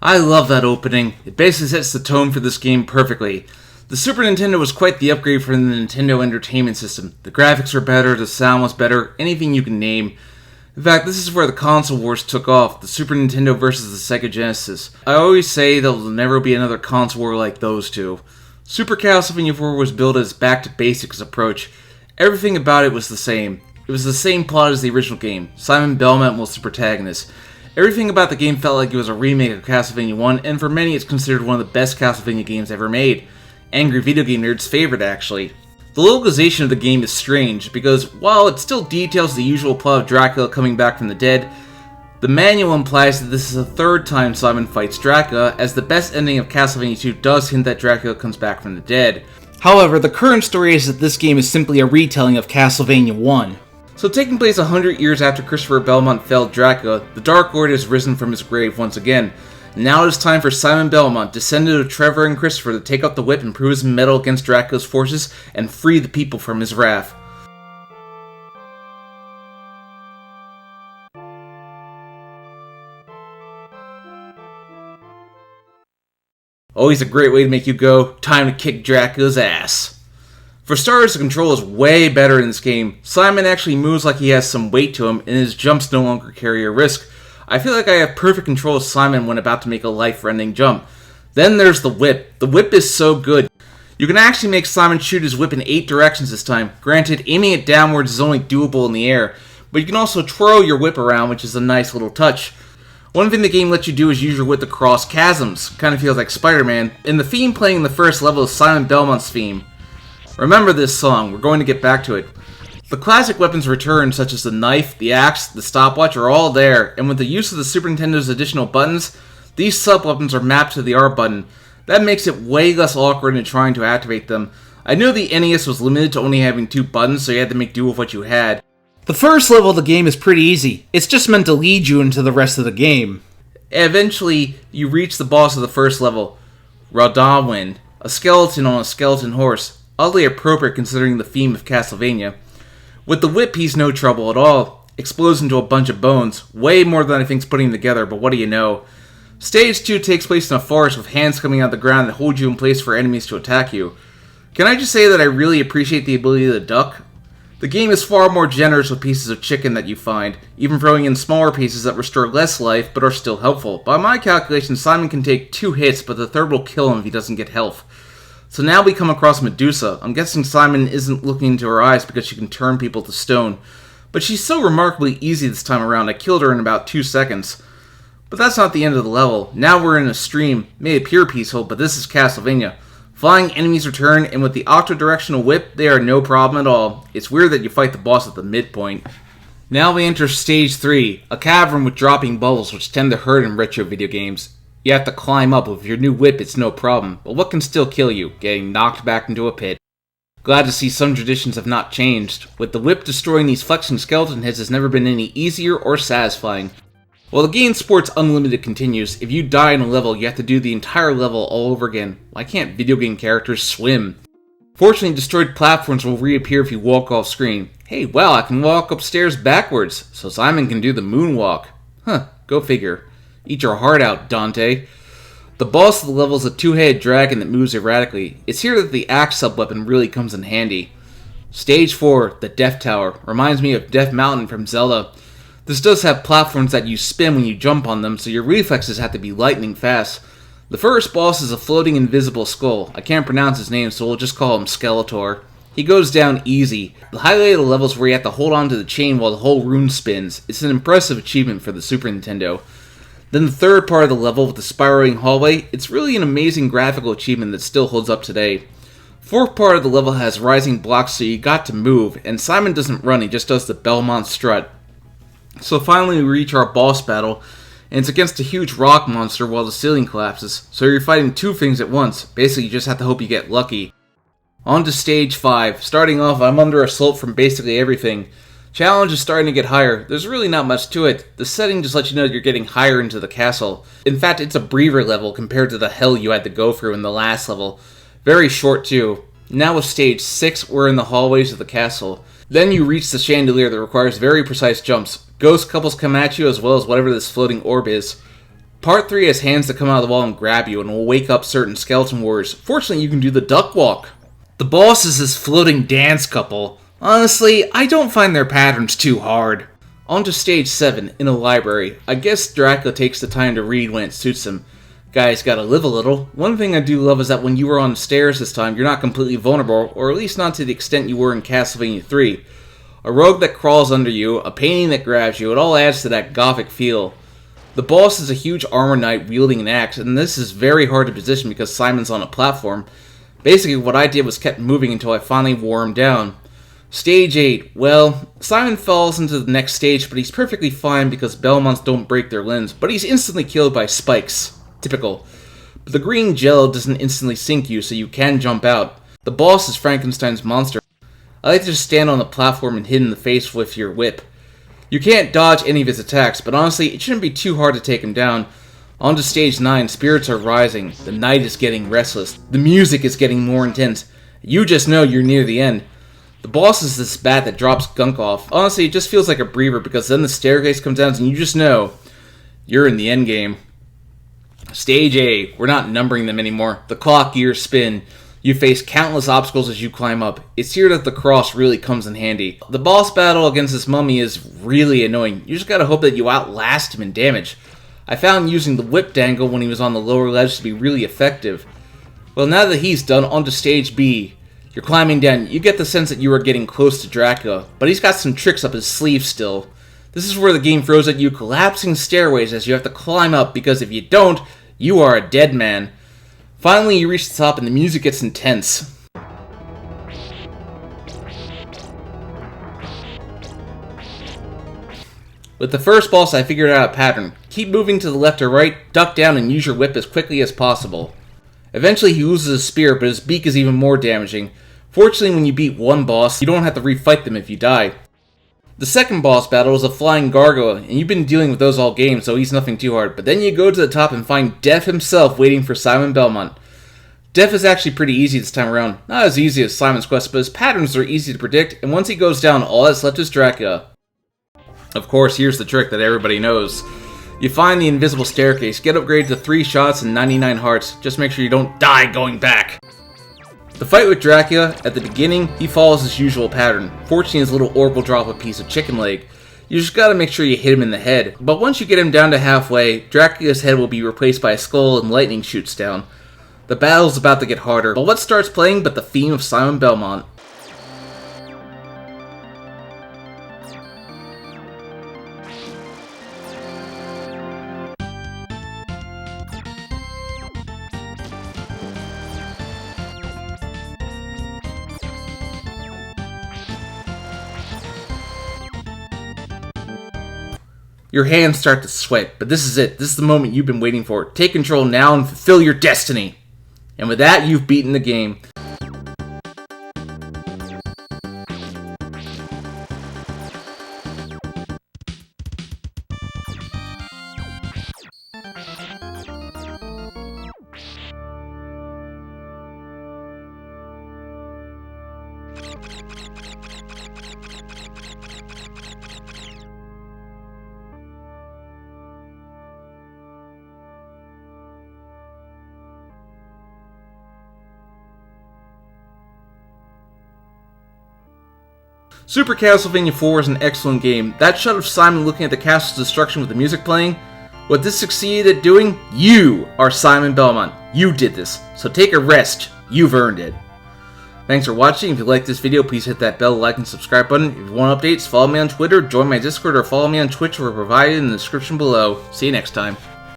I love that opening. It basically sets the tone for this game perfectly. The Super Nintendo was quite the upgrade from the Nintendo Entertainment System. The graphics were better, the sound was better, anything you can name. In fact, this is where the console wars took off, the Super Nintendo versus the Sega Genesis. I always say there will never be another console war like those two. Super Castlevania 4 was billed as back-to-basics approach. Everything about it was the same. It was the same plot as the original game. Simon Belmont was the protagonist. Everything about the game felt like it was a remake of Castlevania 1, and for many it's considered one of the best Castlevania games ever made. Angry video game nerds' favorite, actually. The localization of the game is strange, because while it still details the usual plot of Dracula coming back from the dead, the manual implies that this is the third time Simon fights Dracula, as the best ending of Castlevania 2 does hint that Dracula comes back from the dead. However, the current story is that this game is simply a retelling of Castlevania 1. So taking place 100 years after Christopher Belmont felled Dracula, the Dark Lord has risen from his grave once again. Now it is time for Simon Belmont, descendant of Trevor and Christopher, to take up the whip and prove his mettle against Dracula's forces and free the people from his wrath. Always a great way to make you go, time to kick Dracula's ass. For starters, the control is way better in this game. Simon actually moves like he has some weight to him, and his jumps no longer carry a risk. I feel like I have perfect control of Simon when about to make a life-rending jump. Then there's the whip. The whip is so good. You can actually make Simon shoot his whip in 8 directions this time. Granted, aiming it downwards is only doable in the air, but you can also twirl your whip around, which is a nice little touch. One thing the game lets you do is use your whip to cross chasms. Kind of feels like Spider-Man. And the theme playing in the first level is Simon Belmont's theme. Remember this song, we're going to get back to it. The classic weapons return, such as the knife, the axe, the stopwatch, are all there, and with the use of the Super Nintendo's additional buttons, these sub-weapons are mapped to the R button. That makes it way less awkward in trying to activate them. I knew the NES was limited to only having 2 buttons, so you had to make do with what you had. The first level of the game is pretty easy. It's just meant to lead you into the rest of the game. Eventually, you reach the boss of the first level, Radawin, a skeleton on a skeleton horse. Oddly appropriate considering the theme of Castlevania. With the whip, he's no trouble at all. Explodes into a bunch of bones. Way more than I think's putting together, but what do you know. Stage 2 takes place in a forest with hands coming out of the ground that hold you in place for enemies to attack you. Can I just say that I really appreciate the ability to duck? The game is far more generous with pieces of chicken that you find, even throwing in smaller pieces that restore less life but are still helpful. By my calculations, Simon can take 2 hits, but the third will kill him if he doesn't get health. So now we come across Medusa. I'm guessing Simon isn't looking into her eyes because she can turn people to stone. But she's so remarkably easy this time around, I killed her in about 2 seconds. But that's not the end of the level. Now we're in a stream. May appear peaceful, but this is Castlevania. Flying enemies return, and with the octo-directional whip, they are no problem at all. It's weird that you fight the boss at the midpoint. Now we enter Stage 3, a cavern with dropping bubbles which tend to hurt in retro video games. You have to climb up. With your new whip, it's no problem. But what can still kill you? Getting knocked back into a pit. Glad to see some traditions have not changed. With the whip destroying these flexing skeleton heads has never been any easier or satisfying. While the game Sports Unlimited continues, if you die in a level, you have to do the entire level all over again. Why can't video game characters swim? Fortunately, destroyed platforms will reappear if you walk off screen. Hey, wow, I can walk upstairs backwards, so Simon can do the moonwalk. Huh, go figure. Eat your heart out, Dante. The boss of the level is a 2-headed dragon that moves erratically. It's here that the axe sub-weapon really comes in handy. Stage 4, the Death Tower. Reminds me of Death Mountain from Zelda. This does have platforms that you spin when you jump on them, so your reflexes have to be lightning fast. The first boss is a floating invisible skull. I can't pronounce his name, so we'll just call him Skeletor. He goes down easy. The highlight of the level is where you have to hold on to the chain while the whole room spins. It's an impressive achievement for the Super Nintendo. Then the third part of the level with the spiraling hallway, it's really an amazing graphical achievement that still holds up today. Fourth part of the level has rising blocks so you got to move, and Simon doesn't run, he just does the Belmont strut. So finally we reach our boss battle, and it's against a huge rock monster while the ceiling collapses, so you're fighting 2 things at once. Basically you just have to hope you get lucky. On to Stage 5. Starting off, I'm under assault from basically everything. Challenge is starting to get higher. There's really not much to it. The setting just lets you know you're getting higher into the castle. In fact, it's a breather level compared to the hell you had to go through in the last level. Very short too. Now with Stage 6, we're in the hallways of the castle. Then you reach the chandelier that requires very precise jumps. Ghost couples come at you as well as whatever this floating orb is. Part 3 has hands that come out of the wall and grab you and will wake up certain skeleton warriors. Fortunately, you can do the duck walk. The boss is this floating dance couple. Honestly, I don't find their patterns too hard. On to stage 7, in a library. I guess Dracula takes the time to read when it suits him. Guys gotta live a little. One thing I do love is that when you were on the stairs this time, you're not completely vulnerable, or at least not to the extent you were in Castlevania 3. A rogue that crawls under you, a painting that grabs you, it all adds to that gothic feel. The boss is a huge armored knight wielding an axe, and this is very hard to position because Simon's on a platform. Basically, what I did was kept moving until I finally wore him down. Stage 8. Well, Simon falls into the next stage, but he's perfectly fine because Belmonts don't break their limbs, but he's instantly killed by spikes. Typical. But the green jello doesn't instantly sink you, so you can jump out. The boss is Frankenstein's monster. I like to just stand on the platform and hit in the face with your whip. You can't dodge any of his attacks, but honestly, it shouldn't be too hard to take him down. On to stage 9, spirits are rising. The night is getting restless. The music is getting more intense. You just know you're near the end. The boss is this bat that drops gunk off. Honestly, it just feels like a breather because then the staircase comes down and you just know you're in the end game. Stage 8, we're not numbering them anymore. The clock gears spin. You face countless obstacles as you climb up. It's here that the cross really comes in handy. The boss battle against this mummy is really annoying. You just gotta hope that you outlast him in damage. I found using the whip dangle when he was on the lower ledge to be really effective. Well, now that he's done, on to stage B. You're climbing down. You get the sense that you are getting close to Dracula, but he's got some tricks up his sleeve still. This is where the game throws at you collapsing stairways as you have to climb up because if you don't, you are a dead man. Finally, you reach the top and the music gets intense. With the first boss, I figured out a pattern. Keep moving to the left or right, duck down, and use your whip as quickly as possible. Eventually, he loses his spear, but his beak is even more damaging. Fortunately, when you beat one boss, you don't have to refight them if you die. The second boss battle is a flying gargoyle, and you've been dealing with those all game, so he's nothing too hard. But then you go to the top and find Death himself waiting for Simon Belmont. Death is actually pretty easy this time around. Not as easy as Simon's quest, but his patterns are easy to predict, and once he goes down, all that's left is Dracula. Of course, here's the trick that everybody knows. You find the invisible staircase, get upgraded to 3 shots and 99 hearts. Just make sure you don't die going back. The fight with Dracula, at the beginning, he follows his usual pattern. Fortunately, his little orb will drop a piece of chicken leg. You just gotta make sure you hit him in the head. But once you get him down to halfway, Dracula's head will be replaced by a skull and lightning shoots down. The battle's about to get harder, but what starts playing but the theme of Simon Belmont? Your hands start to sweat, but this is it. This is the moment you've been waiting for. Take control now and fulfill your destiny. And with that, you've beaten the game. Super Castlevania 4 is an excellent game. That shot of Simon looking at the castle's destruction with the music playing, what this succeeded at doing, you are Simon Belmont. You did this. So take a rest. You've earned it. Thanks for watching. If you liked this video, please hit that bell, like, and subscribe button. If you want updates, follow me on Twitter, join my Discord, or follow me on Twitch, where provided in the description below. See you next time.